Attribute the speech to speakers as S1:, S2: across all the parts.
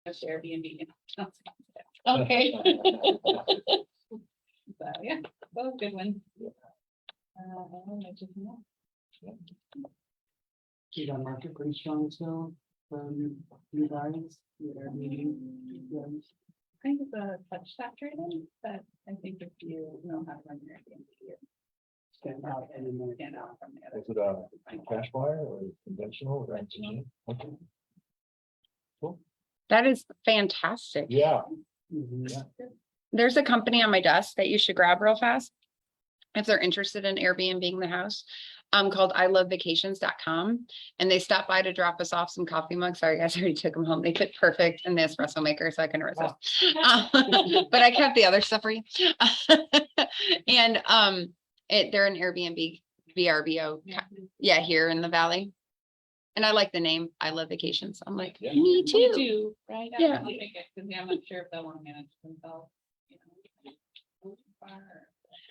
S1: Just Airbnb.
S2: Okay.
S1: So, yeah, that was a good one. I just know.
S3: Keep our market pretty strong still, you guys, your meeting.
S1: Kind of a touch saturated, but I think if you know how to run your Airbnb, you
S3: Stand out and then
S1: stand out from the other.
S4: Is it a cash buyer or conventional? or
S1: Conventional.
S4: Okay.
S2: That is fantastic.
S4: Yeah.
S3: Mhm.
S2: There's a company on my desk that you should grab real fast. If they're interested in Airbnb the house, called ilovevacations.com. And they stopped by to drop us off some coffee mugs. Sorry, guys, I already took them home. They fit perfect in the espresso maker, so I couldn't resist. But I kept the other stuff for you. And they're an Airbnb VRBO. Yeah, here in the valley. And I like the name. I love vacations. I'm like,
S4: Yeah.
S2: me too.
S1: Do, right?
S2: Yeah.
S1: I'll take it, because I'm not sure if they'll want to manage themselves, you know.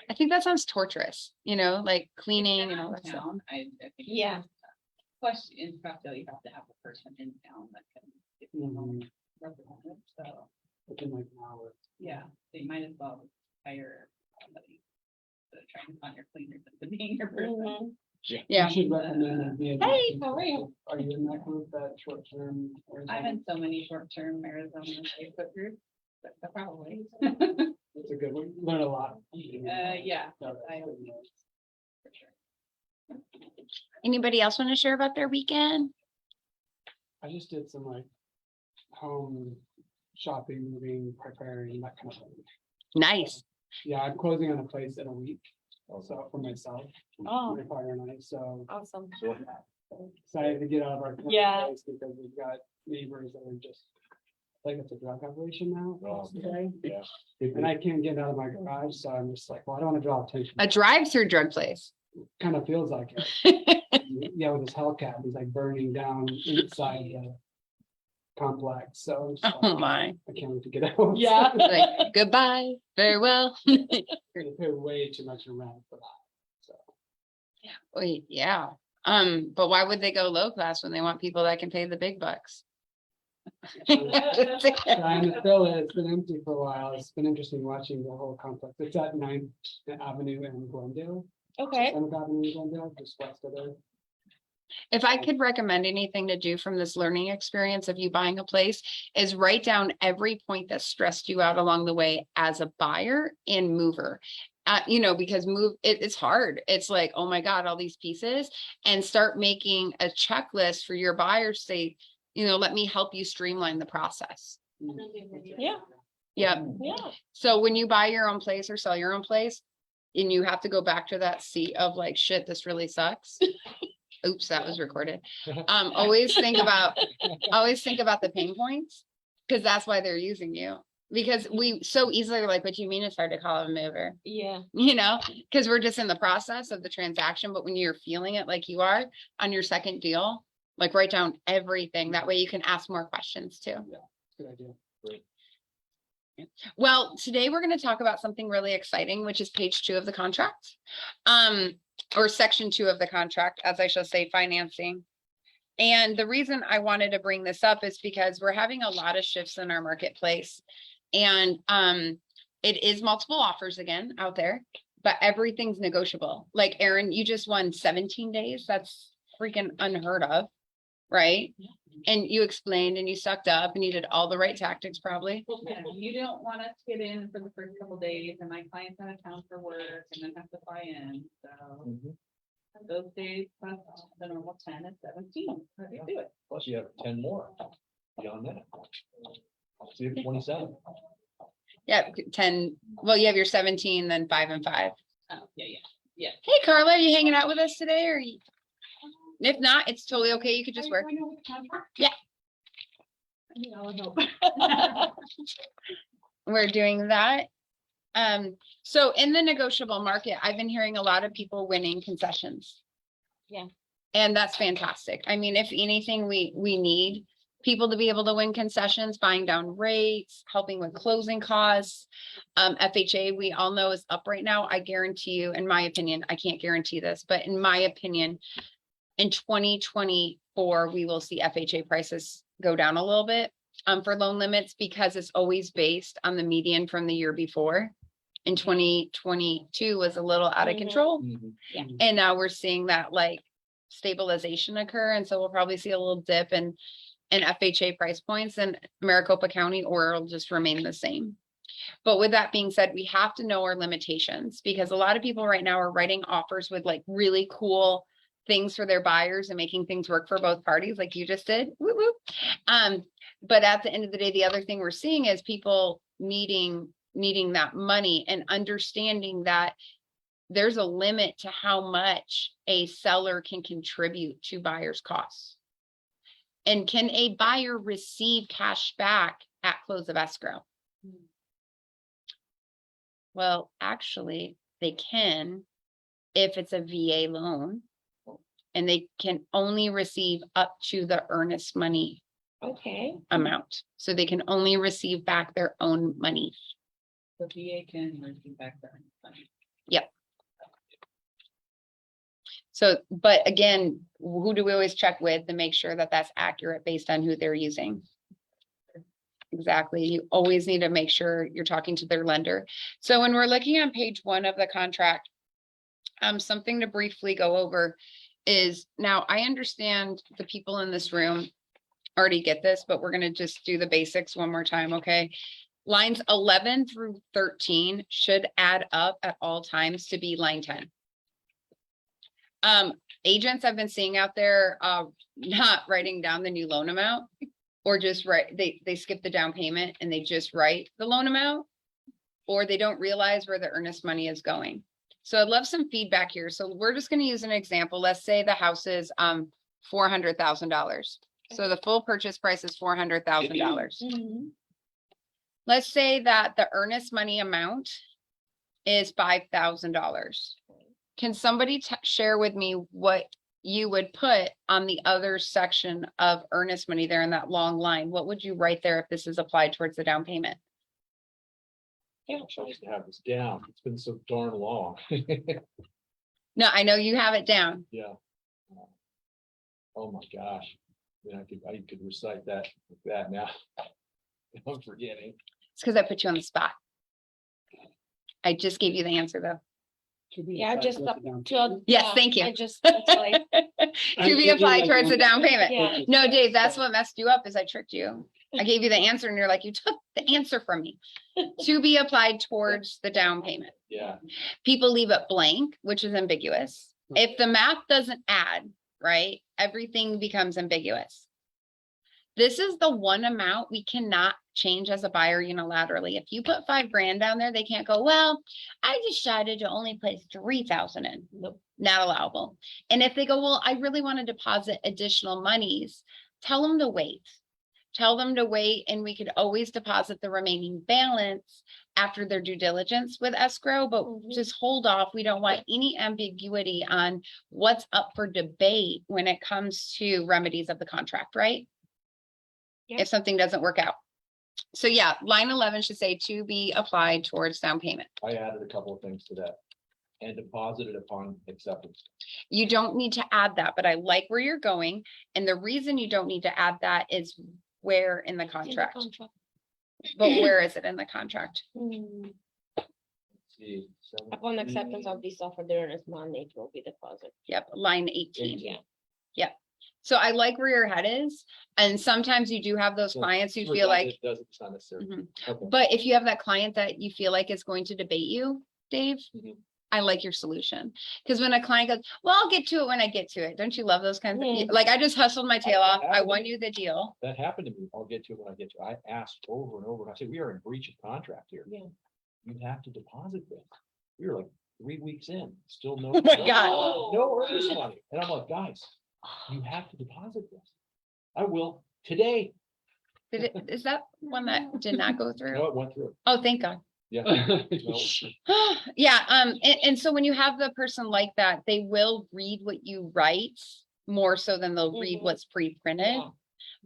S2: I think that sounds torturous, like cleaning and all that stuff.
S1: Town, I think.
S2: Yeah.
S1: Plus, in Scottsdale, you have to have a person in town that can. get them
S3: Mhm.
S1: represented, So,
S3: Within like an hour.
S1: yeah, so you might as well hire somebody. To try and find your cleaners and being your person.
S2: Yeah.
S3: You should recommend it being.
S2: Hey, how are you?
S3: Are you in that group, that short term?
S1: I'm in so many short-term Arizona Facebook groups, but probably.
S3: It's a good one, learn a lot.
S1: Yeah.
S3: No, that's
S1: I-
S3: good news.
S1: for sure.
S2: Anybody else want to share about their weekend?
S3: I just did some like home shopping, moving, preparing, that kind of thing.
S2: Nice.
S3: Yeah, I'm closing on a place in a week, so for myself.
S2: Oh.
S3: My partner and I, so
S2: Awesome.
S3: excited to get out of our. current
S2: Yeah.
S3: place because we've got neighbors that are just, like it's a drug operation now.
S4: Oh,
S3: today.
S4: Yeah.
S3: And I can't get out of my garage, so I'm just like, well, I don't want to draw attention.
S2: A drive-through drug place.
S3: Kind of feels like it. Yeah, with this Hellcat, he's like burning down inside the complex, so. I'm just
S2: Oh
S3: like,
S2: my.
S3: I can't wait to get out.
S2: Yeah. Like, goodbye, farewell.
S3: You're gonna pay way too much in rent for that, so.
S2: Wait, yeah. But why would they go low class when they want people that can pay the big bucks?
S3: Trying to fill it, it's been empty for a while, it's been interesting watching the whole complex, it's at 9th Avenue and Glendale.
S2: Okay.
S3: 7th Avenue and Glendale, just west of there.
S2: If I could recommend anything to do from this learning experience of you buying a place, is write down every point that stressed you out along the way as a buyer and mover. Because it's hard. It's like, oh my God, all these pieces, and start making a checklist for your buyers. Say, let me help you streamline the process.
S1: Yeah.
S2: Yeah.
S1: Yeah.
S2: So when you buy your own place or sell your own place, and you have to go back to that seat of like, shit, this really sucks. Oops, that was recorded. Always think about the pain points, because that's why they're using you. Because we so easily are like, what do you mean it's hard to call a mover?
S1: Yeah.
S2: Because we're just in the process of the transaction. But when you're feeling it like you are on your second deal, like write down everything. That way you can ask more questions too.
S3: Good idea.
S2: Well, today we're going to talk about something really exciting, which is page 2 of the contract. Or section 2 of the contract, as I shall say, financing. And the reason I wanted to bring this up is because we're having a lot of shifts in our marketplace. And it is multiple offers again out there, but everything's negotiable. Like Aaron, you just won 17 days. That's freaking unheard of, right? And you explained and you sucked up and you did all the right tactics probably.
S1: Yeah, you don't want us to get in for the first couple days, and my client's out of town for work and then have to fly in, so.
S4: Mhm.
S1: Those days, plus the normal 10 and 17, how do you do it?
S4: Plus you have 10 more beyond that. So you have 27.
S2: Yeah, 10. Well, you have your 17, then 5 and 5.
S1: Oh, yeah.
S2: Hey, Carla, are you hanging out with us today? Or if not, it's totally okay. You could just work. Yeah. We're doing that. So in the negotiable market, I've been hearing a lot of people winning concessions.
S5: Yeah.
S2: And that's fantastic. I mean, if anything, we need people to be able to win concessions, buying down rates, helping with closing costs. FHA, we all know, is up right now. I guarantee you, in my opinion, I can't guarantee this, but in my opinion, in 2024, we will see FHA prices go down a little bit. for loan limits because it's always based on the median from the year before. In 2022 was a little out of
S5: Mhm.
S2: control.
S4: Mhm.
S2: And now we're seeing that like stabilization occur. And so we'll probably see a little dip in FHA price points in Maricopa County, or it'll just remain the same. But with that being said, we have to know our limitations because a lot of people right now are writing offers with like really cool things for their buyers and making things work for both parties, like you just did. Whoop, whoop. But at the end of the day, the other thing we're seeing is people needing that money and understanding that there's a limit to how much a seller can contribute to buyer's costs. And can a buyer receive cash back at close of escrow? Well, actually, they can if it's a VA loan. And they can only receive up to the earnest money
S5: Okay.
S2: amount. So they can only receive back their own money.
S1: The VA can receive back their money.
S2: So, but again, who do we always check with to make sure that that's accurate based on who they're using? Exactly. You always need to make sure you're talking to their lender. So when we're looking on page 1 of the contract, something to briefly go over is, now I understand the people in this room already get this, but we're going to just do the basics one more time. Okay. Lines 11 through 13 should add up at all times to be line 10. Agents I've been seeing out there, not writing down the new loan amount, or just write, they skip the down payment and they just write the loan amount, or they don't realize where the earnest money is going. So I'd love some feedback here. So we're just going to use an example. Let's say the house is $400,000. So the full purchase price is $400,000.
S5: Mhm.
S2: Let's say that the earnest money amount is $5,000. Can somebody share with me what you would put on the other section of earnest money there in that long line? What would you write there if this is applied towards the down payment?
S5: Yeah.
S4: I used to have this down. It's been so darn long.
S2: No, I know you have it down.
S4: Yeah. Oh my gosh. Yeah, I could recite that with that now. I'm forgetting.
S2: It's because I put you on the spot. I just gave you the answer though.
S3: Should be
S5: Yeah,
S3: applied
S5: just
S3: towards
S5: up
S3: the down
S5: to.
S3: payment.
S2: Yes, thank you.
S5: I just, that's like,
S2: To be applied towards the down payment.
S5: Yeah.
S2: No, Dave, that's what messed you up is I tricked you. I gave you the answer and you're like, you took the answer from me. To be applied towards the down payment.
S4: Yeah.
S2: People leave it blank, which is ambiguous. If the math doesn't add, right, everything becomes ambiguous. This is the one amount we cannot change as a buyer unilaterally. If you put $5,000 down there, they can't go, well, I decided to only put 3,000 in. Nope, not allowable. And if they go, well, I really want to deposit additional monies, tell them to wait. Tell them to wait, and we could always deposit the remaining balance after their due diligence with escrow, but just hold off. We don't want any ambiguity on what's up for debate when it comes to remedies of the contract, right?
S5: Yeah.
S2: If something doesn't work out. So yeah, line 11 should say to be applied towards down payment.
S4: I added a couple of things to that. And deposited upon acceptance.
S2: You don't need to add that, but I like where you're going. And the reason you don't need to add that is where in the
S5: in the
S2: contract,
S5: contract.
S2: but where is it in the contract?
S5: Mm.
S4: Let's see.
S5: Upon acceptance of this offer, the earnest money will be deposited.
S2: Yep, line 18.
S5: Yeah.
S2: Yep. So I like where your head is. And sometimes you do have those
S4: Yeah,
S2: clients who
S4: It's
S2: feel like,
S4: redundant, it doesn't, it's not necessary.
S2: Mhm.
S4: Okay.
S2: But if you have that client that you feel like is going to debate you, Dave,
S4: Mhm.
S2: I like your solution. Because when a client goes, well, I'll get to it when I get to it. Don't you love those kinds of,
S5: Mhm.
S2: like, I just hustled my tail off. I
S4: happened.
S2: won you the deal.
S4: That happened to me. I'll get to it when I get to it. I asked over and over, and I said, we are in breach of contract here.
S5: Yeah.
S4: You have to deposit this. We were like 3 weeks in, still no.
S2: Oh my
S4: no-
S2: God.
S4: No earnest money. And I'm like, guys, you have to deposit this. I will today.
S2: Did it, is that one that did not go
S4: No,
S2: through?
S4: it went through.
S2: Oh, thank God.
S4: Yeah. No,
S2: Yeah, and so when you have the person like that, they will read what you write more so than they'll read
S5: Mhm.
S2: what's pre-printed.
S5: Yeah.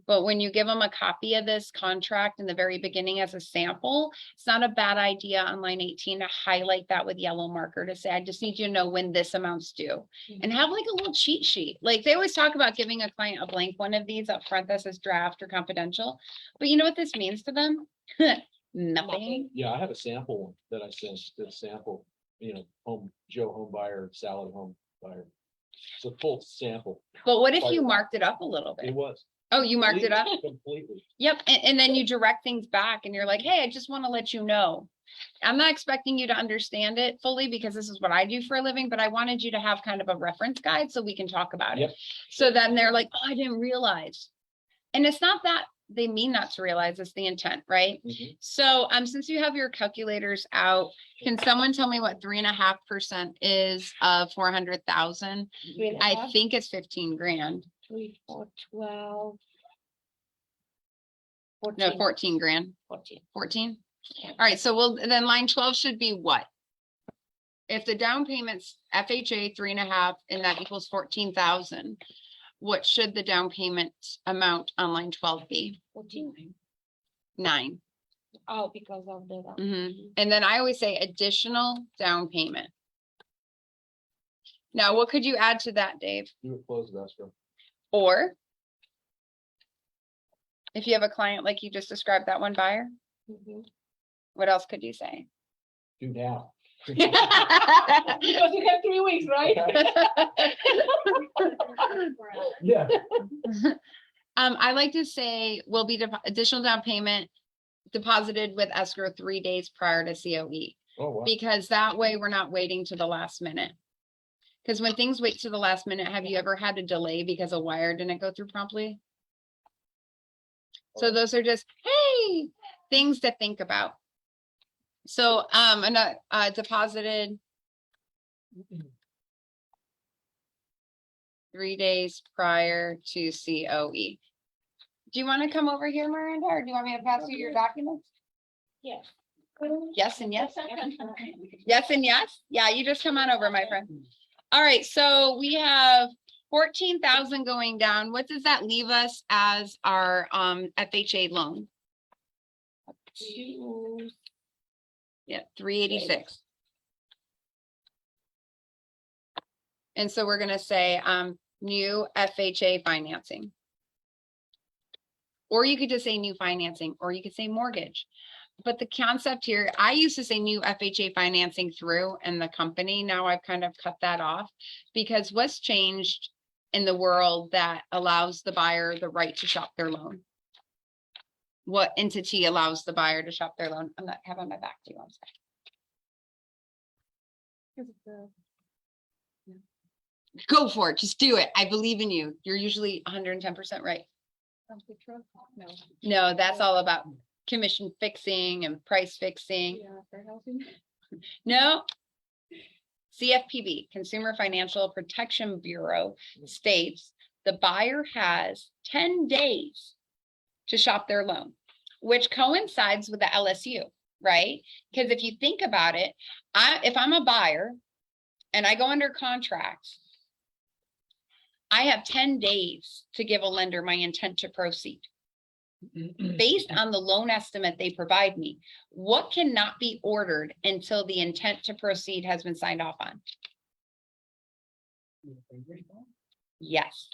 S2: But when you give them a copy of this contract in the very beginning as a sample, it's not a bad idea on line 18 to highlight that with yellow marker to say, I just need you to know when this amount's due. And have like a little cheat sheet. Like they always talk about giving a client a blank one of these up front that says draft or confidential. But you know what this means to them? Nothing.
S4: Yeah, I have a sample that I sent, the sample, Joe home buyer, Sally home buyer. It's a full sample.
S2: But what if you marked it up a little
S4: It
S2: bit?
S4: was.
S2: Oh, you marked it up?
S4: Completely.
S2: Yep. And then you direct things back and you're like, hey, I just want to let you know. I'm not expecting you to understand it fully because this is what I do for a living, but I wanted you to have kind of a reference guide so we can talk about it.
S4: Yep.
S2: So then they're like, oh, I didn't realize. And it's not that they mean not to realize, it's the intent, right?
S4: Mhm.
S2: So since you have your calculators out, can someone tell me what 3.5% is of 400,000? I think it's 15 grand.
S5: 3, 4, 12.
S2: No,
S5: 14.
S2: 14 grand.
S5: 14.
S2: 14? All right, so then line 12 should be what? If the down payment's FHA 3.5 and that equals 14,000, what should the down payment amount on line 12 be?
S5: 14.
S2: 9.
S5: Oh, because of the.
S2: Mhm. And then I always say additional down payment. Now, what could you add to that, Dave?
S4: Do it close of escrow.
S2: Or if you have a client like you just described, that one buyer,
S5: Mhm.
S2: what else could you say?
S4: Do now.
S5: Because you have 3 weeks, right?
S4: Yeah.
S2: I like to say will be additional down payment deposited with escrow 3 days prior to COE.
S4: Oh, wow.
S2: Because that way we're not waiting to the last minute. Because when things wait to the last minute, have you ever had a delay because a wire didn't go through promptly? So those are just, hey, things to think about. So, deposited 3 days prior to COE. Do you want to come over here, Miranda, or do you want me to pass you your documents?
S5: Yes.
S2: Yes and yes. Yes and yes. Yeah, you just come on over, my friend. All right, so we have 14,000 going down. What does that leave us as our FHA loan? Yeah, 386. And so we're gonna say new FHA financing. Or you could just say new financing, or you could say mortgage. But the concept here, I used to say new FHA financing through in the company. Now I've kind of cut that off because what's changed in the world that allows the buyer the right to shop their loan? What entity allows the buyer to shop their loan? I'm not having my back to you. I'm sorry. Go for it. Just do it. I believe in you. You're usually 110% right. No, that's all about commission fixing and price fixing. No. CFPB, Consumer Financial Protection Bureau, states the buyer has 10 days to shop their loan, which coincides with the LSU, right? Because if you think about it, if I'm a buyer and I go under contract, I have 10 days to give a lender my intent to proceed. Based on the loan estimate they provide me, what cannot be ordered until the intent to proceed has been signed off on? Yes.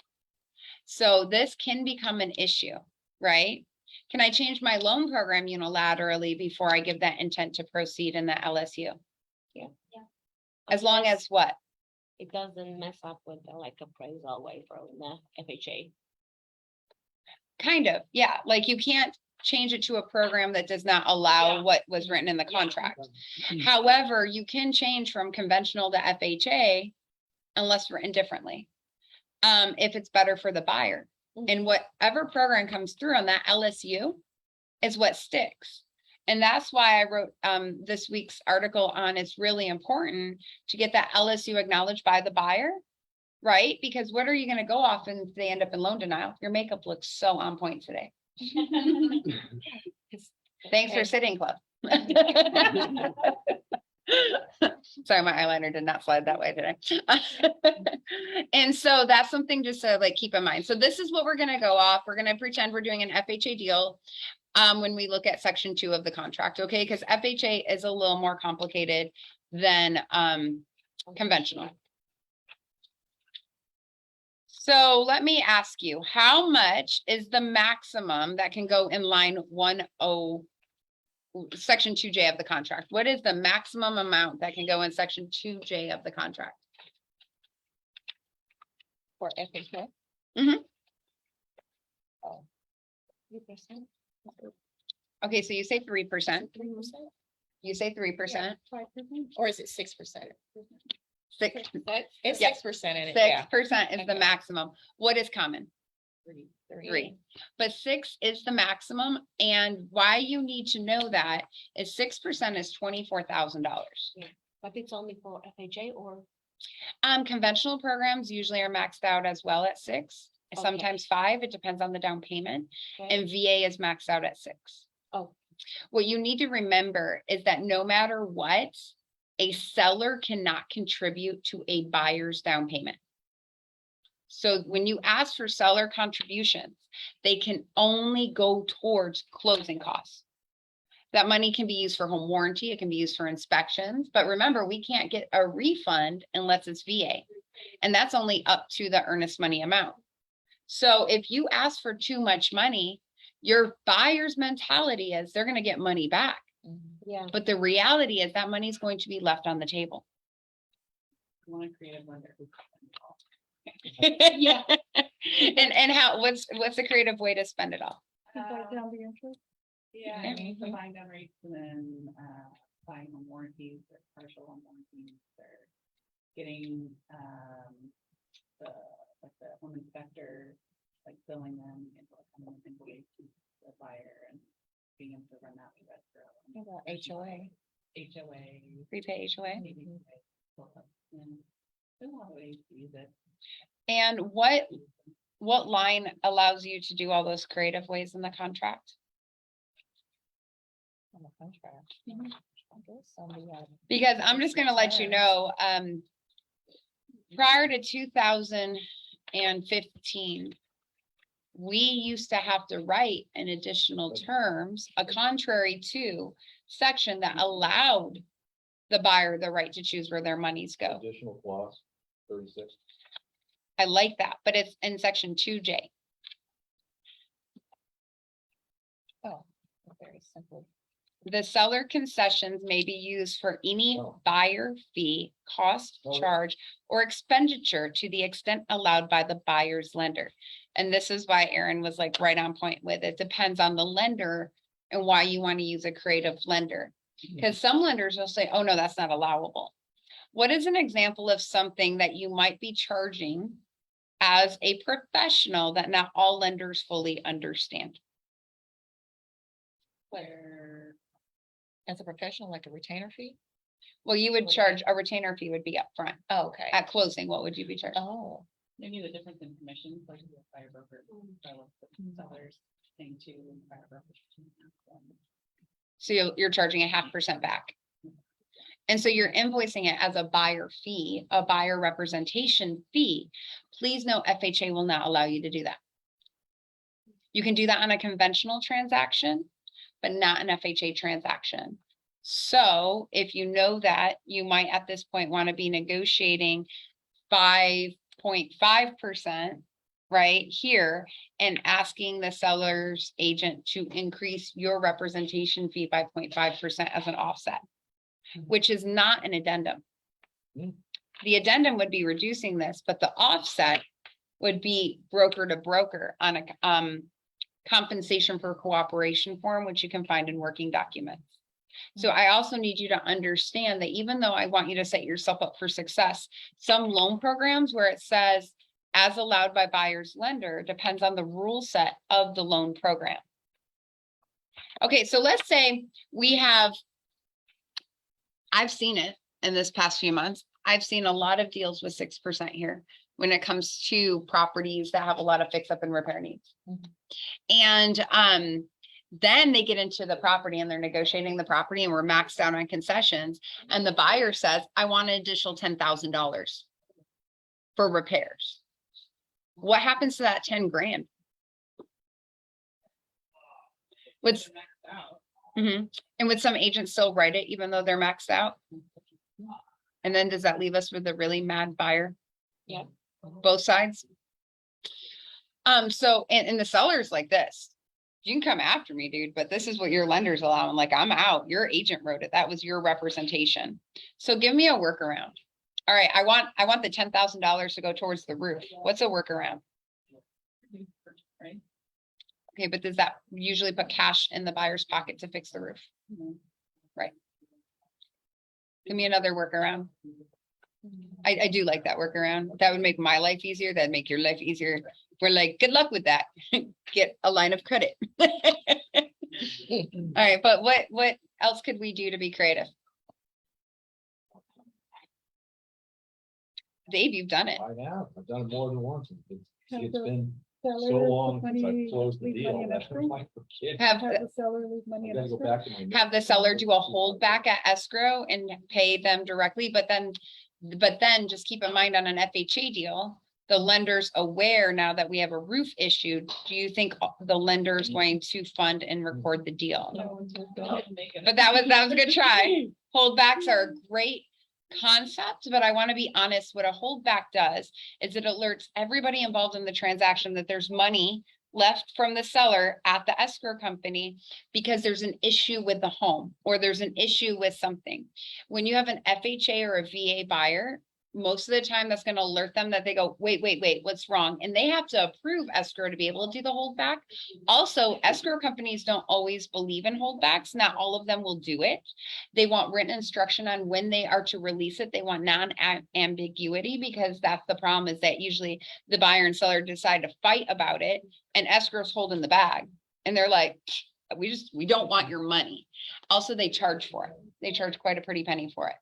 S2: So this can become an issue, right? Can I change my loan program unilaterally before I give that intent to proceed in the LSU?
S5: Yeah.
S2: As long as what?
S5: It doesn't mess up with the like appraisal waiver in the FHA.
S2: Kind of, yeah. Like you can't change it to a program that does not allow
S5: Yeah.
S2: what was written in the
S5: Yeah.
S2: contract. However, you can change from conventional to FHA unless written differently. If it's better for the buyer. And whatever program comes through on that LSU is what sticks. And that's why I wrote this week's article on it's really important to get that LSU acknowledged by the buyer, right? Because what are you going to go off and if they end up in loan denial? Your makeup looks so on point today. Thanks for sitting, Club. Sorry, my eyeliner did not slide that way today. And so that's something just to like keep in mind. So this is what we're gonna go off. We're gonna pretend we're doing an FHA deal when we look at section 2 of the contract, okay? Because FHA is a little more complicated than conventional. So let me ask you, how much is the maximum that can go in line 10, section 2J of the contract? What is the maximum amount that can go in section 2J of the contract?
S5: For FHA?
S2: Mhm.
S5: Oh. 3%?
S2: Okay, so you say 3%,
S5: 3%?
S2: you say 3%,
S5: 5%?
S6: Or is it 6%?
S2: 6,
S6: It's
S2: Yeah.
S6: 6% in it, yeah.
S2: 6% is the
S6: Okay.
S2: maximum. What is common? 3. But 6 is the maximum, and why you need to know that is 6% is $24,000.
S5: But it's only for FHA or?
S2: Conventional programs usually are maxed out as well at 6,
S5: Okay.
S2: sometimes 5, it depends on the down payment,
S5: Okay.
S2: and VA is maxed out at 6.
S5: Oh.
S2: What you need to remember is that no matter what, a seller cannot contribute to a buyer's down payment. So when you ask for seller contributions, they can only go towards closing costs. That money can be used for home warranty, it can be used for inspections, but remember, we can't get a refund unless it's VA. And that's only up to the earnest money amount. So if you ask for too much money, your buyer's mentality is they're gonna get money back.
S5: Yeah.
S2: But the reality is that money is going to be left on the table.
S1: Want to create a lender who can spend it all.
S2: Yeah. And how, what's a creative way to spend it all?
S1: Yeah,
S2: Yeah.
S1: and combine down rates and then buying home warranties or partial home warranties or getting the home inspector, like billing them and invoice to the buyer and being able to run that with escrow.
S5: How about HOA?
S1: HOA.
S2: Prepay HOA?
S1: maybe, and there's a lot of ways to use it.
S2: And what line allows you to do all those creative ways in the contract?
S5: On the contract.
S2: Mhm.
S5: I guess somebody had-
S2: Because I'm just gonna let you know, prior to 2015, we used to have to write an additional terms, a contrary to section that allowed the buyer the right to choose where their monies go.
S4: Additional clause, 36.
S2: I like that, but it's in section 2J.
S5: Oh, very simple.
S2: The seller concessions may be used for any
S4: Oh.
S2: buyer fee, cost,
S4: Oh.
S2: charge, or expenditure to the extent allowed by the buyer's lender. And this is why Aaron was like right on point with it. Depends on the lender and why you want to use a creative lender. Because some lenders will say, oh no, that's not allowable. What is an example of something that you might be charging as a professional that not all lenders fully understand?
S1: Where
S6: As a professional, like a retainer fee?
S2: Well, you would
S6: Okay.
S2: charge, a retainer fee would be upfront.
S6: Oh, okay.
S2: At closing, what would you be charged?
S6: Oh,
S1: they knew the difference in commissions, like the fire broker, sellers, thing to fire brokers.
S2: So you're charging 0.5% back. And so you're invoicing it as a buyer fee, a buyer representation fee. Please note FHA will not allow you to do that. You can do that on a conventional transaction, but not an FHA transaction. So if you know that, you might at this point want to be negotiating 5.5% right here and asking the seller's agent to increase your representation fee by 0.5% as an offset, which is not an addendum.
S4: Mm.
S2: The addendum would be reducing this, but the offset would be broker to broker on a compensation for cooperation form, which you can find in working documents. So I also need you to understand that even though I want you to set yourself up for success, some loan programs where it says as allowed by buyer's lender depends on the rule set of the loan program. Okay, so let's say we have, I've seen it in this past few months. I've seen a lot of deals with 6% here when it comes to properties that have a lot of fix up and repair needs.
S6: Mhm.
S2: And Then they get into the property and they're negotiating the property and we're maxed out on concessions. And the buyer says, I want an additional $10,000 for repairs. What happens to that 10 grand? What's, and would some agents still write it even though they're maxed out? And then does that leave us with a really mad buyer?
S5: Yep.
S2: Both sides? So, and the seller's like this. You can come after me, dude, but this is what your lender's allowing. Like, I'm out. Your agent wrote it. That was your representation. So give me a workaround. All right, I want the $10,000 to go towards the roof. What's a workaround?
S1: Right?
S2: Okay, but does that usually put cash in the buyer's pocket to fix the roof? Right. Give me another workaround. I do like that workaround. That would make my life easier. That'd make your life easier. We're like, good luck with that. Get a line of credit. All right, but what else could we do to be creative? Dave, you've done it.
S4: I have, I've done it more than once.
S7: Have
S4: It's
S7: the
S4: been
S7: seller
S4: so
S7: put
S4: long since
S7: money-
S4: I've closed the
S7: leave money
S4: deal.
S7: in
S4: That's
S7: escrow?
S4: like, kid,
S2: Have
S7: Have the seller leave money
S4: I
S7: in
S4: gotta go
S7: escrow?
S4: back to my.
S2: have the seller do a holdback at escrow and pay them directly, but then just keep in mind on an FHA deal, the lender's aware now that we have a roof issued. Do you think the lender is going to fund and record the deal? But that was a good try. Holdbacks are a great concept, but I want to be honest, what a holdback does is it alerts everybody involved in the transaction that there's money left from the seller at the escrow company because there's an issue with the home or there's an issue with something. When you have an FHA or a VA buyer, most of the time that's going to alert them that they go, wait, what's wrong? And they have to approve escrow to be able to do the holdback. Also, escrow companies don't always believe in holdbacks. Not all of them will do it. They want written instruction on when they are to release it. They want non-ambiguity because that's the problem is that usually the buyer and seller decide to fight about it and escrow's holding the bag. And they're like, we don't want your money. Also, they charge for it. They charge quite a pretty penny for it.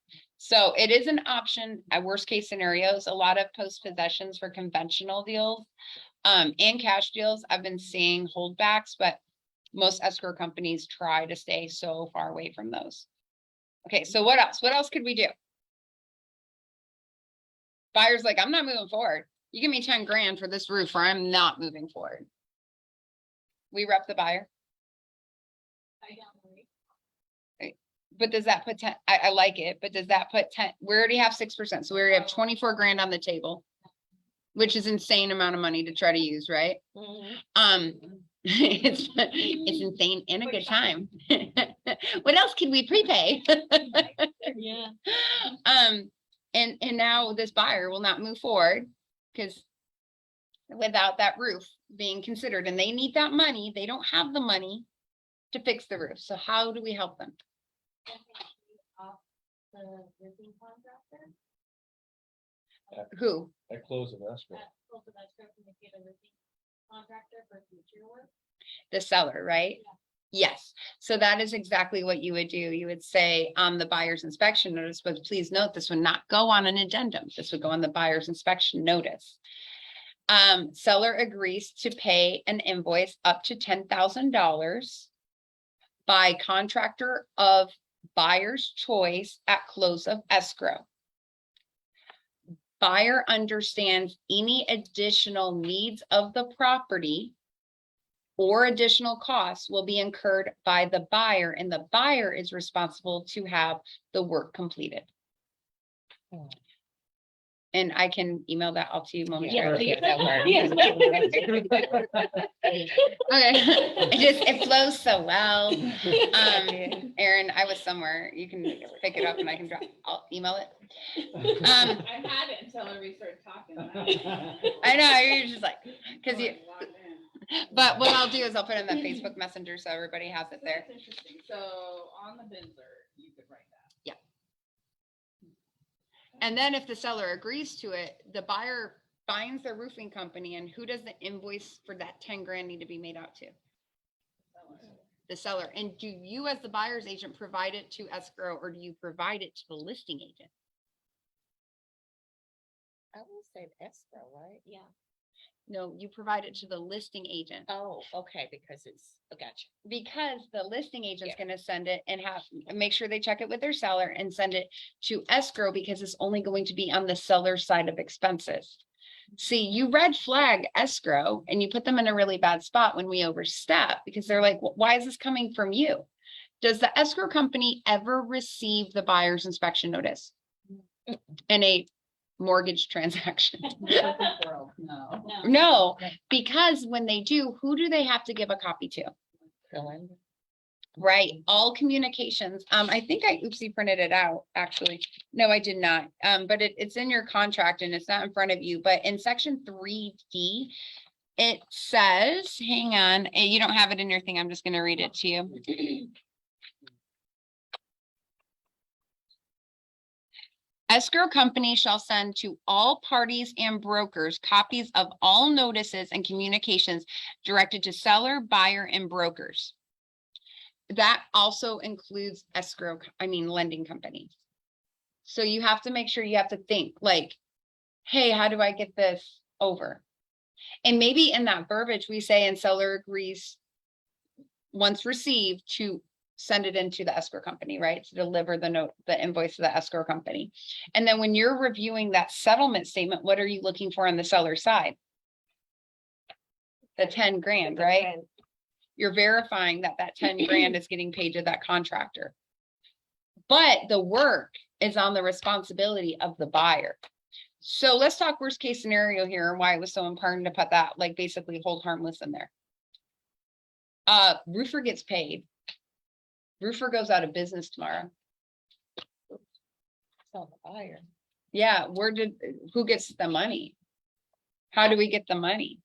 S2: So it is an option at worst case scenarios, a lot of post possessions for conventional deals and cash deals. I've been seeing holdbacks, but most escrow companies try to stay so far away from those. Okay, so what else? What else could we do? Buyer's like, I'm not moving forward. You give me 10 grand for this roof or I'm not moving forward. We rep the buyer. But does that put 10, I like it, but does that put 10, we already have 6%. So we already have 24 grand on the table, which is insane amount of money to try to use, right? It's insane and a good time. What else can we prepay?
S5: Yeah.
S2: And now this buyer will not move forward because without that roof being considered and they need that money, they don't have the money to fix the roof. So how do we help them? Who?
S4: At close of escrow.
S2: The seller, right? Yes. So that is exactly what you would do. You would say on the buyer's inspection notice, but please note this would not go on an addendum. This would go on the buyer's inspection notice. Seller agrees to pay an invoice up to $10,000 by contractor of buyer's choice at close of escrow. Buyer understands any additional needs of the property or additional costs will be incurred by the buyer, and the buyer is responsible to have the work completed. And I can email that out to you momentarily.
S5: Yeah.
S2: Okay, it flows so well. Aaron, I was somewhere. You can pick it up and I can I'll email it.
S1: I had it until we started talking.
S2: I know, you're just like, but what I'll do is I'll put it in the Facebook Messenger so everybody has it there.
S1: That's interesting. So on the Binzer, you could write that.
S2: And then if the seller agrees to it, the buyer finds the roofing company, and who does the invoice for that 10 grand need to be made out to? The seller. And do you as the buyer's agent provide it to escrow or do you provide it to the listing agent?
S6: I would say escrow, right?
S5: Yeah.
S2: No, you provide it to the listing agent.
S6: Oh, okay, because it's, I gotcha.
S2: Because the listing agent's
S6: Yeah.
S2: gonna send it and make sure they check it with their seller and send it to escrow because it's only going to be on the seller side of expenses. See, you red flag escrow and you put them in a really bad spot when we overstep because they're like, why is this coming from you? Does the escrow company ever receive the buyer's inspection notice in a mortgage transaction?
S1: Perfect world, no.
S2: No, because when they do, who do they have to give a copy to?
S6: Fill in.
S2: Right, all communications. I think I oopsie printed it out, actually. No, I did not. But it's in your contract and it's not in front of you, but in section 3D, it says, hang on, you don't have it in your thing. I'm just gonna read it to you. Escrow company shall send to all parties and brokers copies of all notices and communications directed to seller, buyer, and brokers. That also includes lending companies. So you have to make sure you have to think like, hey, how do I get this over? And maybe in that verbiage, we say, and seller agrees once received to send it into the escrow company, right? To deliver the invoice to the escrow company. And then when you're reviewing that settlement statement, what are you looking for on the seller side? The 10 grand, right? You're verifying that 10 grand is getting paid to that contractor. But the work is on the responsibility of the buyer. So let's talk worst case scenario here and why it was so important to put that, like basically hold harmless in there. Roofer gets paid. Roofer goes out of business tomorrow.
S6: It's on the buyer.
S2: Yeah, who gets the money? How do we get the money?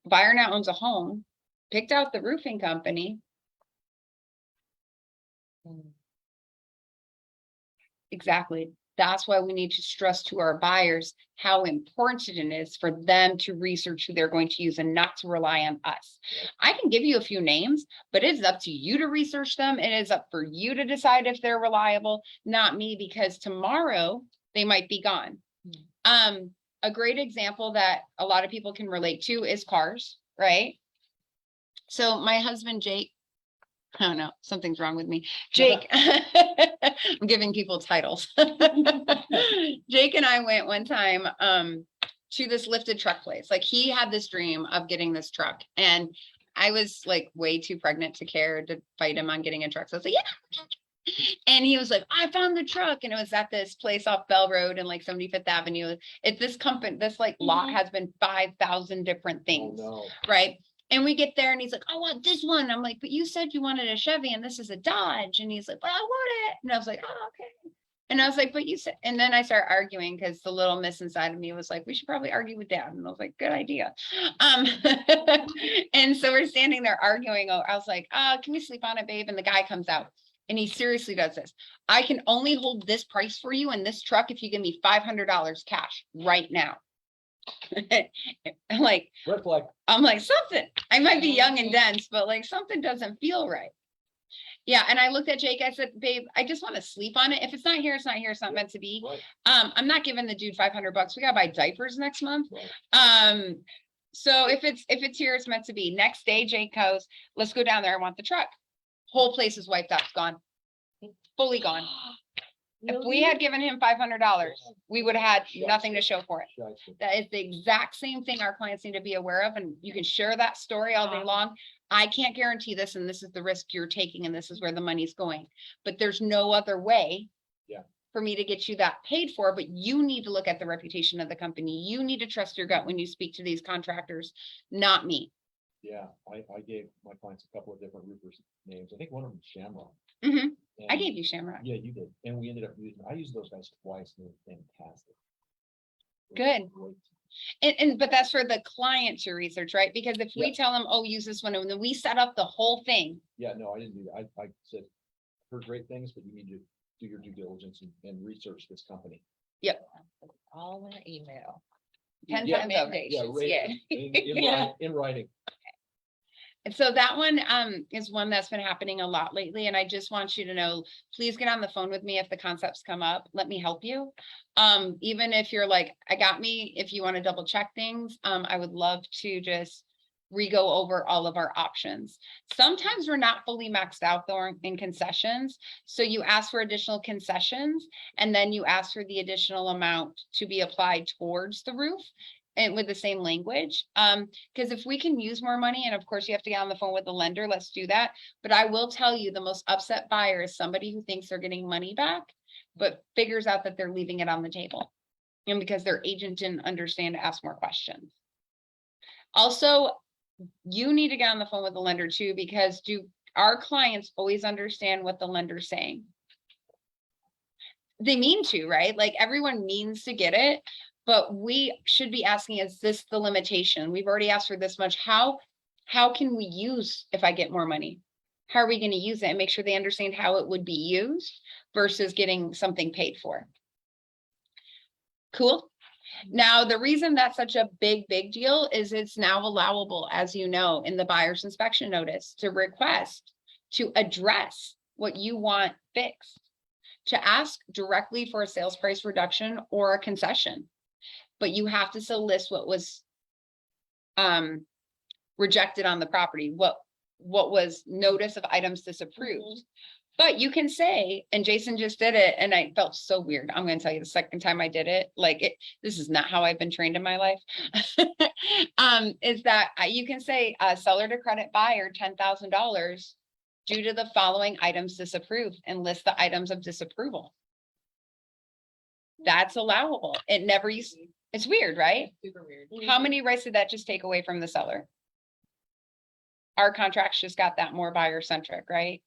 S2: Buyer now owns a home, picked out the roofing company. Exactly. That's why we need to stress to our buyers how important it is for them to research who they're going to use and not to rely on us. I can give you a few names, but it's up to you to research them. It is up for you to decide if they're reliable, not me, because tomorrow they might be gone. A great example that a lot of people can relate to is cars, right? So my husband, Jake, I don't know, something's wrong with me. Jake, I'm giving people titles. Jake and I went one time to this lifted truck place. Like he had this dream of getting this truck. And I was like way too pregnant to care to fight him on getting a truck. So I was like, yeah. And he was like, I found the truck. And it was at this place off Bell Road and like 75th Avenue. It's this company, this like lot has been 5,000 different things.
S4: Oh, no.
S2: Right. And we get there and he's like, I want this one. I'm like, but you said you wanted a Chevy and this is a Dodge. And he's like, but I want it. And I was like, oh, okay. And I was like, but you said, and then I started arguing because the little miss inside of me was like, we should probably argue with dad. And I was like, good idea. And so we're standing there arguing. I was like, can we sleep on it, babe? And the guy comes out and he seriously does this. I can only hold this price for you in this truck if you give me $500 cash right now. I'm like,
S4: Red flag.
S2: I'm like, something, I might be young and dense, but like something doesn't feel right. Yeah. And I looked at Jake, I said, babe, I just want to sleep on it. If it's not here, it's not here. It's not meant to be.
S4: Right.
S2: I'm not giving the dude $500. We gotta buy diapers next month.
S4: Right.
S2: So if it's here, it's meant to be. Next day, Jake goes, let's go down there. I want the truck. Whole place is wiped out. It's gone. Fully gone. If we had given him $500, we would have had nothing to show for it.
S4: Gotcha.
S2: That is the exact same thing our clients need to be aware of. And you can share that story all day long. I can't guarantee this, and this is the risk you're taking, and this is where the money's going. But there's no other way for me to get you that paid for. But you need to look at the reputation of the company. You need to trust your gut when you speak to these contractors, not me.
S4: Yeah, I gave my clients a couple of different roofers names. I think one of them was Shamrock.
S2: Mhm. I
S4: And-
S2: gave you Shamrock.
S4: Yeah, you did. And we ended up I used those guys twice and they were fantastic.
S2: Good.
S4: Great.
S2: But that's for the client to research, right? Because if we
S4: Yeah.
S2: tell them, oh, use this one, and then we set up the whole thing.
S4: Yeah, no, I didn't do that. I said, heard great things, but you need to do your due diligence and research this company.
S6: All in an email.
S2: 10
S4: Yeah,
S2: times over.
S6: Recommendations,
S4: right.
S6: yeah.
S4: In writing.
S2: So that one is one that's been happening a lot lately, and I just want you to know, please get on the phone with me if the concepts come up. Let me help you. Even if you're like, I got me, if you want to double check things, I would love to just re-go over all of our options. Sometimes we're not fully maxed out though in concessions. So you ask for additional concessions and then you ask for the additional amount to be applied towards the roof. And with the same language, because if we can use more money, and of course you have to get on the phone with the lender, let's do that. But I will tell you, the most upset buyer is somebody who thinks they're getting money back, but figures out that they're leaving it on the table. And because their agent didn't understand to ask more questions. Also, you need to get on the phone with the lender too, because do our clients always understand what the lender's saying? They mean to, right? Like everyone means to get it. But we should be asking, is this the limitation? We've already asked for this much. How can we use if I get more money? How are we going to use it and make sure they understand how it would be used versus getting something paid for? Cool. Now, the reason that's such a big deal is it's now allowable, as you know, in the buyer's inspection notice to request to address what you want fixed, to ask directly for a sales price reduction or a concession. But you have to still list what was rejected on the property, what was notice of items disapproved. But you can say, and Jason just did it, and I felt so weird. I'm going to tell you the second time I did it, this is not how I've been trained in my life. Is that you can say seller to credit buyer $10,000 due to the following items disapproved and list the items of disapproval. That's allowable. It never used. It's weird, right?
S1: Super weird.
S2: How many rights did that just take away from the seller? Our contracts just got that more buyer centric, right?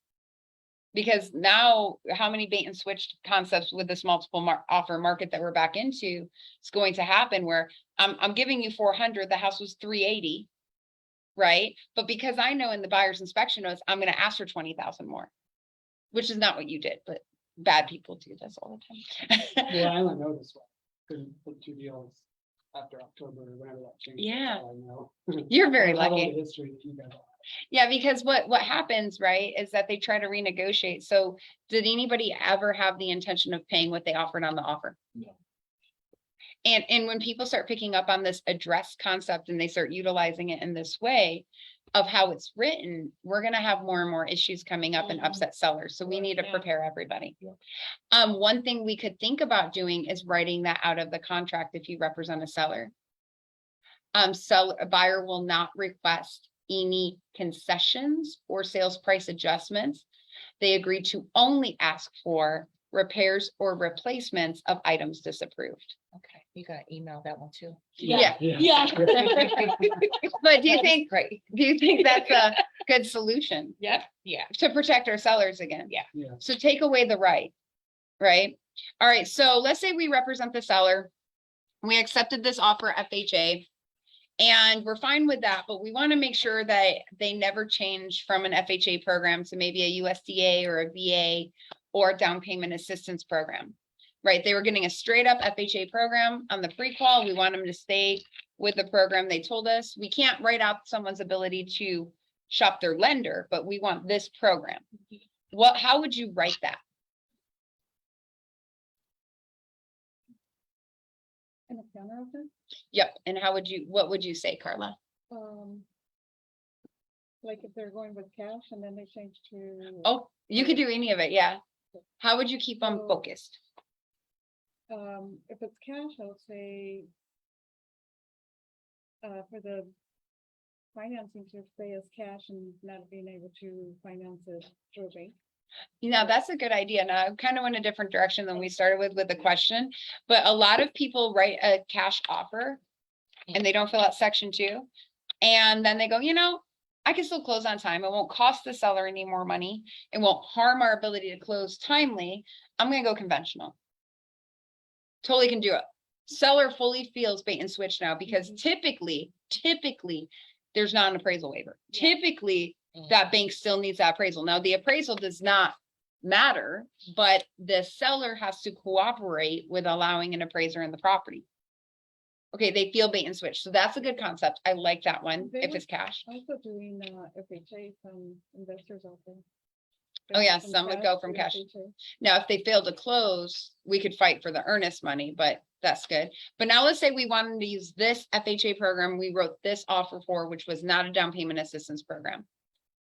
S2: Because now how many bait and switch concepts with this multiple offer market that we're back into is going to happen where I'm giving you 400, the house was 380, right? But because I know in the buyer's inspection notes, I'm going to ask for 20,000 more, which is not what you did, but bad people do this all the time.
S3: Well, I don't know this one. Couldn't put two deals after October or whenever that changed.
S2: Yeah.
S3: That's all I know.
S2: You're very
S3: I don't know
S2: lucky.
S3: the history that you guys have.
S2: Yeah, because what happens, right, is that they try to renegotiate. So did anybody ever have the intention of paying what they offered on the offer?
S4: No.
S2: And when people start picking up on this address concept and they start utilizing it in this way of how it's written, we're going to have more and more issues coming up and upset sellers. So we need to
S5: Yeah.
S2: prepare everybody.
S4: Yeah.
S2: One thing we could think about doing is writing that out of the contract if you represent a seller. A buyer will not request any concessions or sales price adjustments. They agree to only ask for repairs or replacements of items disapproved.
S6: Okay, you gotta email that one too.
S2: Yeah.
S5: Yeah.
S2: But do you think
S6: Great.
S2: that's a good solution
S6: Yeah.
S2: to protect our sellers again?
S6: Yeah.
S3: Yeah.
S2: So take away the right? All right, so let's say we represent the seller. We accepted this offer FHA. And we're fine with that, but we want to make sure that they never change from an FHA program to maybe a USDA or a VA or a down payment assistance program, right? They were getting a straight up FHA program on the pre-qual. We want them to stay with the program they told us. We can't write out someone's ability to shop their lender, but we want this program. How would you write that?
S1: And a counter offer?
S2: Yep. And what would you say, Carla?
S1: Like if they're going with cash and then they change to.
S2: Oh, you could do any of it. Yeah. How would you keep them
S1: So-
S2: focused?
S1: If it's cash, I'll say. For the financing to stay as cash and not being able to finance it through a bank.
S2: That's a good idea. Now, I kind of went a different direction than we started with the question, but a lot of people write a cash offer and they don't fill out section 2. And then they go, I can still close on time. It won't cost the seller any more money. It won't harm our ability to close timely. I'm going to go conventional. Totally can do it. Seller fully feels bait and switch now because typically there's not an appraisal waiver. Typically that bank still needs that appraisal. Now the appraisal does not matter, but the seller has to cooperate with allowing an appraiser in the property. Okay, they feel bait and switch. So that's a good concept. I like that one,
S1: They
S2: if
S1: were
S2: it's cash.
S1: Also doing, FHA from investors out there.
S2: Oh, yeah,
S1: From
S2: some would go from
S1: to
S2: cash.
S1: FHA.
S2: Now, if they fail to close, we could fight for the earnest money, but that's good. But now let's say we wanted to use this FHA program we wrote this offer for, which was not a down payment assistance program.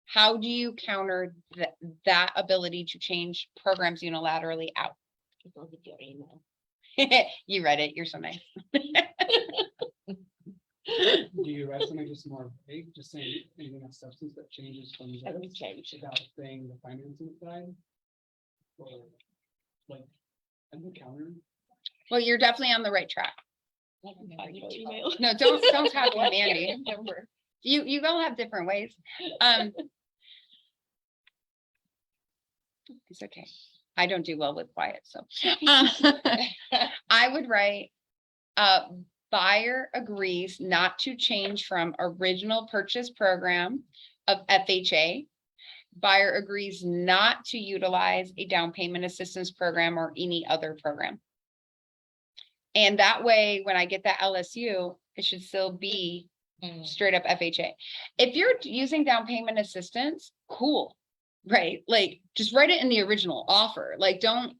S2: How do you counter that ability to change programs unilaterally out?
S5: Go with your email.
S2: You read it, you're so nice.
S3: Do you write something just more vague, just saying anything of substance that changes from
S5: Every
S3: this
S5: change.
S3: without saying the financing side? Or like, I'm counter.
S2: Well, you're definitely on the right track.
S5: I can find your email.
S2: No, don't copy
S5: What?
S2: Mandy.
S5: Remember.
S2: You all have different ways. It's okay. I don't do well with quiet, so. I would write, buyer agrees not to change from original purchase program of FHA. Buyer agrees not to utilize a down payment assistance program or any other program. And that way, when I get that LSU, it should still be
S6: Mm.
S2: straight up FHA. If you're using down payment assistance, cool, right? Like, just write it in the original offer. Like, don't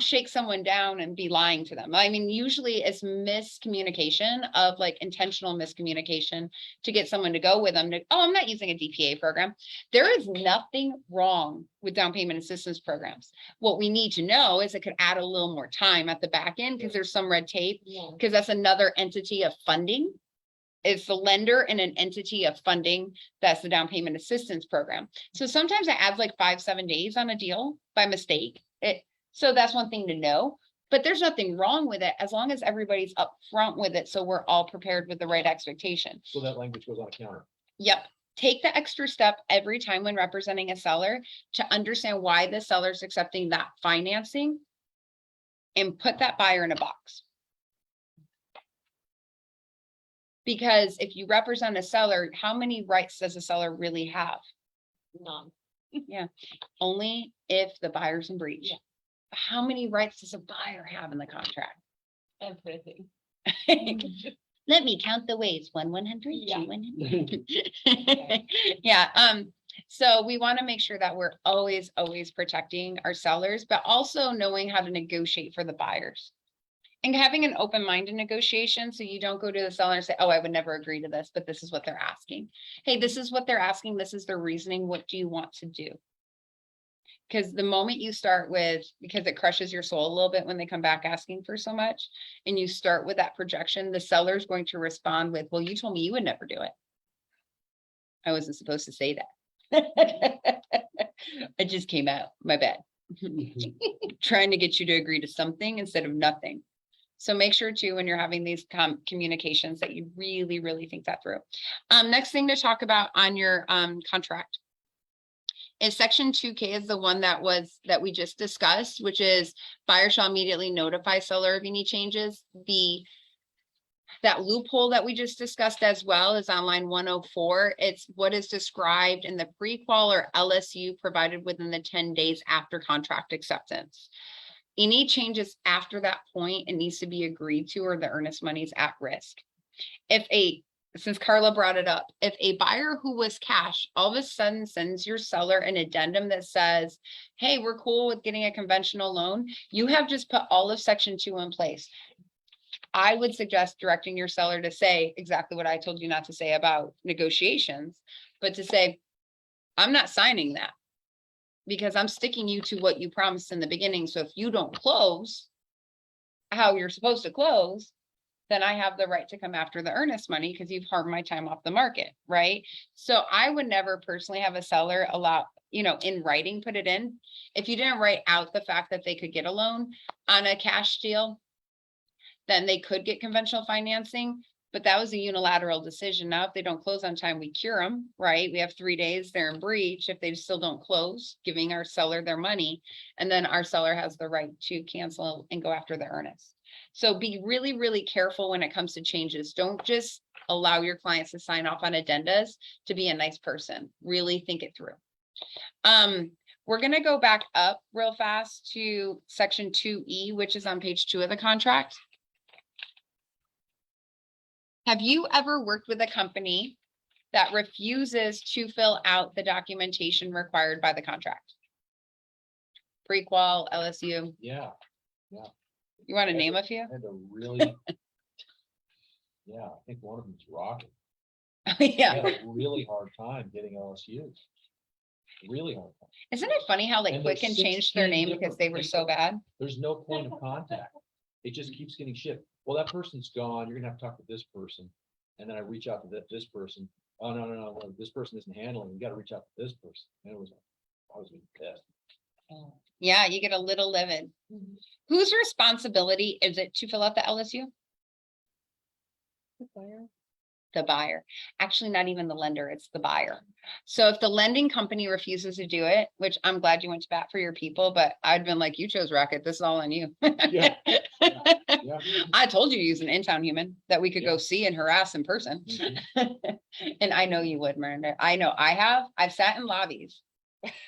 S2: shake someone down and be lying to them. I mean, usually it's miscommunication of like intentional miscommunication to get someone to go with them to, oh, I'm not using a DPA program. There is nothing wrong with down payment assistance programs. What we need to know is it could add a little more time at the back end because there's some red tape,
S5: Yeah.
S2: because that's another entity of funding. It's the lender and an entity of funding. That's the down payment assistance program. So sometimes it adds like 5-7 days on a deal by mistake. So that's one thing to know, but there's nothing wrong with it as long as everybody's upfront with it. So we're all prepared with the right expectation.
S4: So that language goes on a counter.
S2: Yep. Take the extra step every time when representing a seller to understand why the seller's accepting that financing and put that buyer in a box. Because if you represent a seller, how many rights does a seller really have?
S5: None.
S2: Only if the buyer's in breach.
S5: Yeah.
S2: How many rights does a buyer have in the contract?
S5: Everything.
S2: Let me count the ways. 1, 100,
S5: Yeah.
S2: 2, 100. Yeah, so we want to make sure that we're always protecting our sellers, but also knowing how to negotiate for the buyers. And having an open mind in negotiation, so you don't go to the seller and say, oh, I would never agree to this, but this is what they're asking. Hey, this is what they're asking. This is their reasoning. What do you want to do? Because the moment you start with, because it crushes your soul a little bit when they come back asking for so much, and you start with that projection, the seller's going to respond with, well, you told me you would never do it. I wasn't supposed to say that. It just came out, my bad. Trying to get you to agree to something instead of nothing. So make sure too, when you're having these communications, that you really think that through. Next thing to talk about on your contract is section 2K is the one that we just discussed, which is buyer shall immediately notify seller of any changes. That loophole that we just discussed as well is on line 104. It's what is described in the pre-qual or LSU provided within the 10 days after contract acceptance. Any changes after that point, it needs to be agreed to, or the earnest money is at risk. Since Carla brought it up, if a buyer who was cash all of a sudden sends your seller an addendum that says, hey, we're cool with getting a conventional loan, you have just put all of section 2 in place. I would suggest directing your seller to say exactly what I told you not to say about negotiations, but to say, I'm not signing that because I'm sticking you to what you promised in the beginning. So if you don't close how you're supposed to close, then I have the right to come after the earnest money because you've harmed my time off the market, right? So I would never personally have a seller allow, in writing, put it in. If you didn't write out the fact that they could get a loan on a cash deal, then they could get conventional financing, but that was a unilateral decision. Now, if they don't close on time, we cure them, right? We have 3 days, they're in breach. If they still don't close, giving our seller their money, and then our seller has the right to cancel and go after the earnest. So be really careful when it comes to changes. Don't just allow your clients to sign off on addendas to be a nice person. Really think it through. We're going to go back up real fast to section 2E, which is on page 2 of the contract. Have you ever worked with a company that refuses to fill out the documentation required by the contract? Prequal, LSU,
S4: Yeah,
S2: you want to name a few?
S4: I had a really. Yeah, I think one of them's Rocket. I
S2: Yeah,
S4: had a really hard time getting LSU. Really hard time.
S2: isn't it funny how like
S4: And there's
S2: Quicken changed their
S4: 16
S2: name because
S4: different
S2: they were so
S4: people.
S2: bad?
S4: There's no point of contact. It just keeps getting shipped. Well, that person's gone. You're gonna have to talk to this person. And then I reach out to this person. Oh, no, this person isn't handling. You gotta reach out to this person. And I was getting pissed.
S2: Yeah, you get a little livid.
S5: Mhm.
S2: Whose responsibility is it to fill out the LSU? The buyer. Actually, not even the lender, it's the buyer. So if the lending company refuses to do it, which I'm glad you went to bat for your people, but I'd been like, you chose Rocket, this is all on you.
S4: Yeah. Yeah.
S2: I told you to use an in-town human that we could go
S4: Yeah.
S2: see and harass in person.
S4: Mhm.
S2: And I know you would, Miranda. I know I've sat in lobbies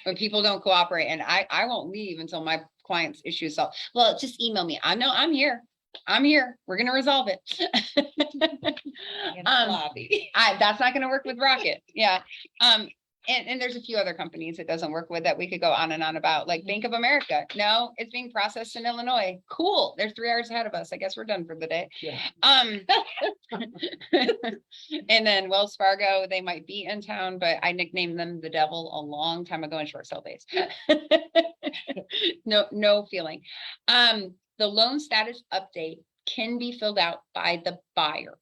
S2: when people don't cooperate, and I won't leave until my clients issue self. Well, just email me. I know I'm here. We're gonna resolve it.
S6: In the lobby.
S2: That's not gonna work with Rocket. Yeah. And there's a few other companies it doesn't work with that we could go on and on about, like Bank of America. No, it's being processed in Illinois. Cool. They're 3 hours ahead of us. I guess we're done for the day.
S4: Yeah.
S2: And then Wells Fargo, they might be in town, but I nicknamed them the devil a long time ago in short sale days. No feeling. The loan status update can be filled out by the buyer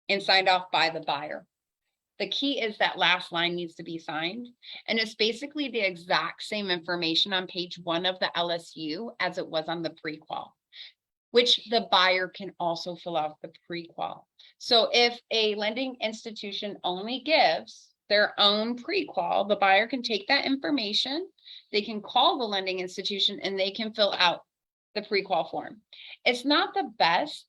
S2: and signed off by the buyer. The key is that last line needs to be signed, and it's basically the exact same information on page 1 of the LSU as it was on the pre-qual, which the buyer can also fill out the pre-qual. So if a lending institution only gives their own pre-qual, the buyer can take that information, they can call the lending institution, and they can fill out the pre-qual form. It's not the best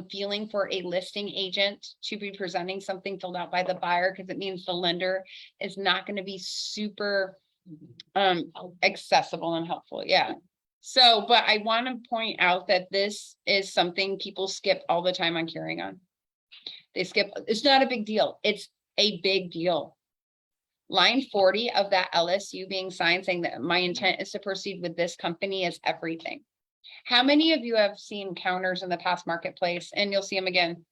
S2: feeling for a listing agent to be presenting something filled out by the buyer, because it means the lender is not going to be super accessible and helpful. Yeah. So, but I want to point out that this is something people skip all the time on Carrying On. They skip, it's not a big deal. It's a big deal. Line 40 of that LSU being signed saying that my intent is to proceed with this company is everything. How many of you have seen counters in the past marketplace, and you'll see them again,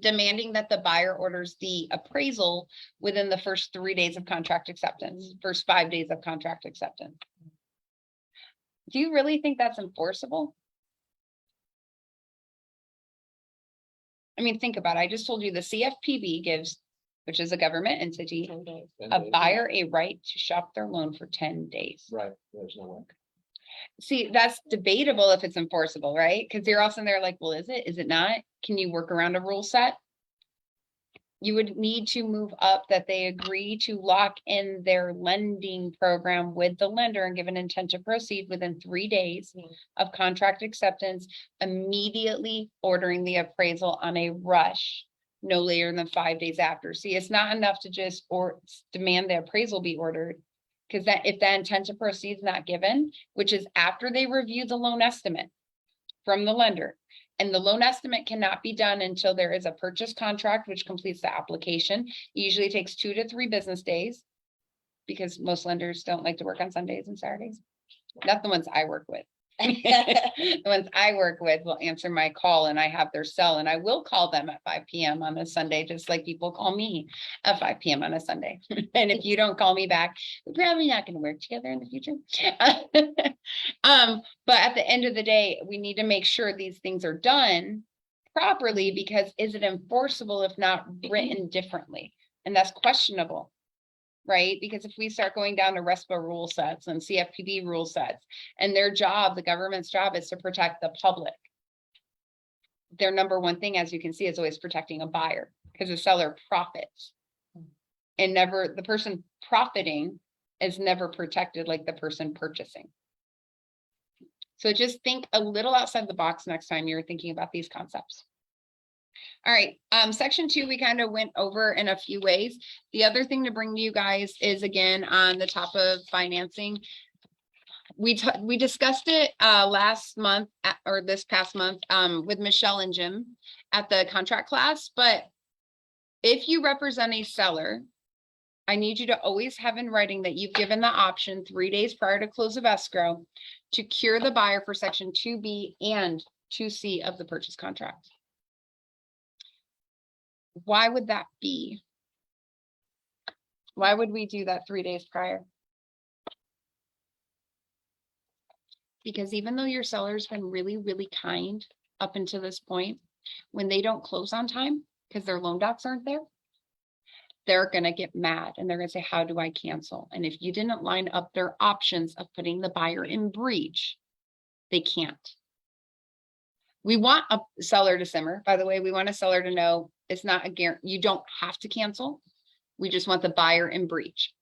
S2: demanding that the buyer orders the appraisal within the first 3 days of contract acceptance, first 5 days of contract acceptance? Do you really think that's enforceable? I mean, think about it. I just told you the CFPB gives, which is a government entity,
S5: 10 days.
S4: And
S2: a
S4: they-
S2: buyer a right to shop their loan for 10 days.
S4: Right, there's no way.
S2: See, that's debatable if it's enforceable, right? Because you're also there like, well, is it not? Can you work around a rule set? You would need to move up that they agree to lock in their lending program with the lender and give an intent to proceed within 3 days
S5: Mhm.
S2: of contract acceptance, immediately ordering the appraisal on a rush, no later than 5 days after. See, it's not enough to just demand the appraisal be ordered. Because that if that intent to proceed is not given, which is after they review the loan estimate from the lender, and the loan estimate cannot be done until there is a purchase contract, which completes the application. It usually takes 2 to 3 business days, because most lenders don't like to work on Sundays and Saturdays. Not the ones I work with. The ones I work with will answer my call, and I have their cell, and I will call them at 5 p.m. on a Sunday, just like people call me at 5 p.m. on a Sunday. And if you don't call me back, we're probably not going to work together in the future. But at the end of the day, we need to make sure these things are done properly, because is it enforceable if not written differently? And that's questionable. Right? Because if we start going down to RESPA rule sets and CFPB rule sets, and their job, the government's job is to protect the public. Their number one thing, as you can see, is always protecting a buyer, because the seller profits. And never, the person profiting is never protected like the person purchasing. So just think a little outside the box next time you're thinking about these concepts. All right, section 2, we kind of went over in a few ways. The other thing to bring to you guys is, again, on the top of financing. We discussed it last month or this past month with Michelle and Jim at the contract class, but if you represent a seller, I need you to always have in writing that you've given the option 3 days prior to close of escrow to cure the buyer for section 2B and 2C of the purchase contract. Why would that be? Why would we do that 3 days prior? Because even though your seller's been really, really kind up until this point, when they don't close on time because their loan docs aren't there, they're gonna get mad and they're gonna say, how do I cancel? And if you didn't line up their options of putting the buyer in breach, they can't. We want a seller to simmer. By the way, we want a seller to know it's not a guarantee. You don't have to cancel. We just want the buyer in breach.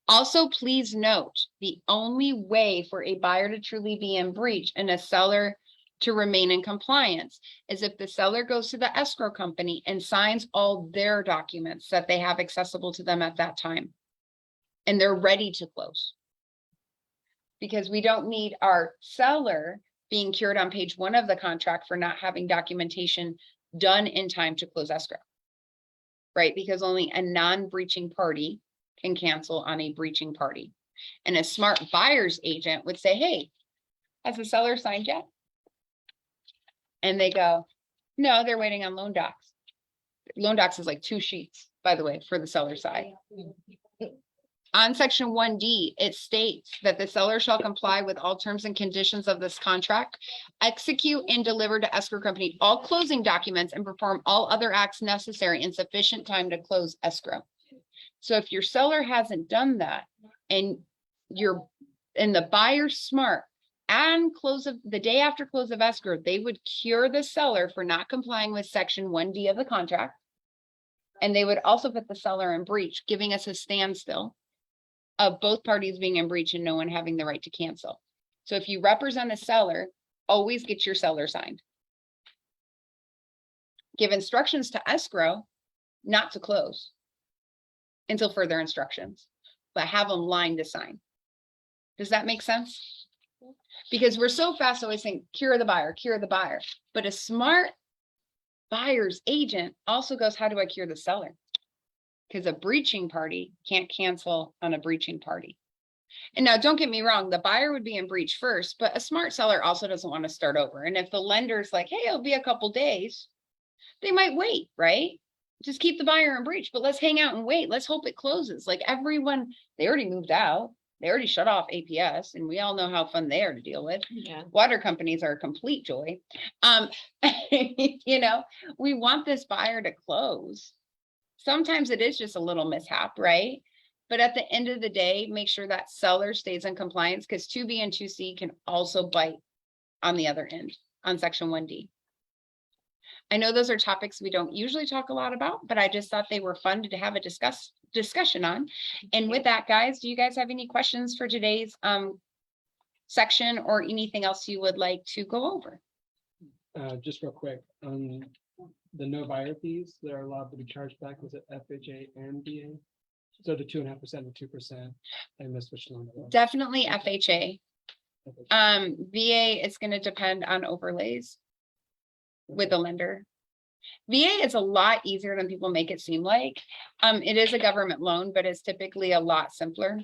S2: Also, please note, the only way for a buyer to truly be in breach and a seller to remain in compliance is if the seller goes to the escrow company and signs all their documents that they have accessible to them at that time. And they're ready to close. Because we don't need our seller being cured on page 1 of the contract for not having documentation done in time to close escrow. Right? Because only a non-breaching party can cancel on a breaching party. And a smart buyer's agent would say, hey, has the seller signed yet? And they go, no, they're waiting on loan docs. Loan docs is like 2 sheets, by the way, for the seller side. On section 1D, it states that the seller shall comply with all terms and conditions of this contract, execute and deliver to escrow company all closing documents, and perform all other acts necessary in sufficient time to close escrow. So if your seller hasn't done that and the buyer's smart, and the day after close of escrow, they would cure the seller for not complying with section 1D of the contract. And they would also put the seller in breach, giving us a standstill of both parties being in breach and no one having the right to cancel. So if you represent a seller, always get your seller signed. Give instructions to escrow not to close until further instructions, but have them lined to sign. Does that make sense? Because we're so fast always saying, cure the buyer, but a smart buyer's agent also goes, how do I cure the seller? Because a breaching party can't cancel on a breaching party. And now don't get me wrong, the buyer would be in breach first, but a smart seller also doesn't want to start over. And if the lender's like, hey, it'll be a couple days, they might wait, right? Just keep the buyer in breach, but let's hang out and wait. Let's hope it closes. Like everyone, they already moved out. They already shut off APS, and we all know how fun they are to deal with.
S5: Yeah.
S2: Water companies are a complete joy. You know, we want this buyer to close. Sometimes it is just a little mishap, right? But at the end of the day, make sure that seller stays in compliance, because 2B and 2C can also bite on the other end on section 1D. I know those are topics we don't usually talk a lot about, but I just thought they were fun to have a discussion on. And with that, guys, do you guys have any questions for today's section or anything else you would like to go over?
S3: Just real quick, the no buyer fees that are allowed to be charged back, was it FHA and VA? So the 2.5% and 2%, I missed which one it was.
S2: Definitely FHA.
S3: FHA.
S2: VA is going to depend on overlays with the lender. VA is a lot easier than people make it seem like. It is a government loan, but it's typically a lot simpler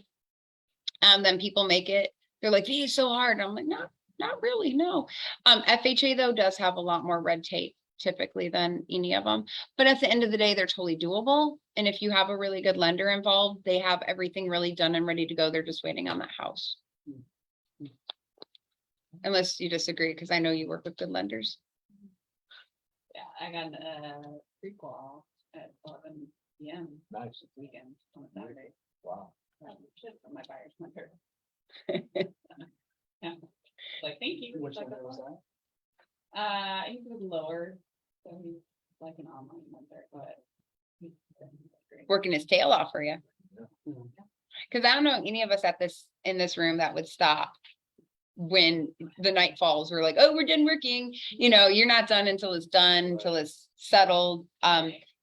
S2: than people make it. They're like, VA is so hard. I'm like, no, not really, no. FHA though does have a lot more red tape typically than any of them. But at the end of the day, they're totally doable. And if you have a really good lender involved, they have everything really done and ready to go. They're just waiting on that house. Unless you disagree, because I know you work with good lenders.
S1: Yeah, I got a prequel at 11 p.m.
S4: Nice.
S1: this weekend on a Saturday.
S4: Wow.
S1: Shit from my buyer's lender. Yeah. Like, thank you.
S3: Which
S1: Like,
S3: lender was that?
S1: I think it was lower, so he's like an online lender, but he's great.
S2: Working his tail off for you.
S3: Mhm.
S2: Because I don't know any of us in this room that would stop when the night falls. We're like, oh, we're done working. You know, you're not done until it's done, until it's settled.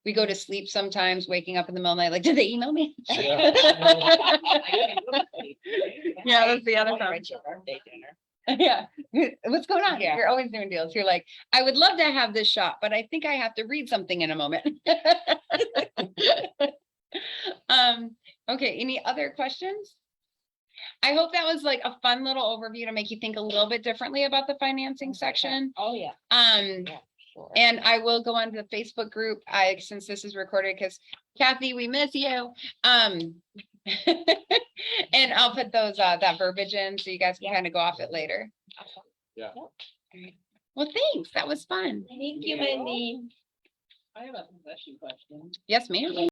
S2: We go to sleep sometimes, waking up in the middle of the night, like, did they email me?
S4: Yeah.
S2: Yeah, that's the other
S6: Wanna
S2: time.
S6: write your birthday dinner.
S2: Yeah, what's going on?
S6: Yeah.
S2: You're always doing deals. You're like, I would love to have this shot, but I think I have to read something in a moment. Okay, any other questions? I hope that was like a fun little overview to make you think a little bit differently about the financing section.
S5: Oh, yeah,
S2: Yeah,
S5: sure.
S2: and I will go on to the Facebook group, since this is recorded, because Kathy, we miss you. And I'll put those, that verbiage in, so you guys can
S5: Yeah.
S2: kind of go off it later.
S5: Awesome.
S4: Yeah.
S5: Yep.
S2: Well, thanks, that was fun.
S5: Thank you, Mandy.
S1: I have a possession question.
S2: Yes, ma'am.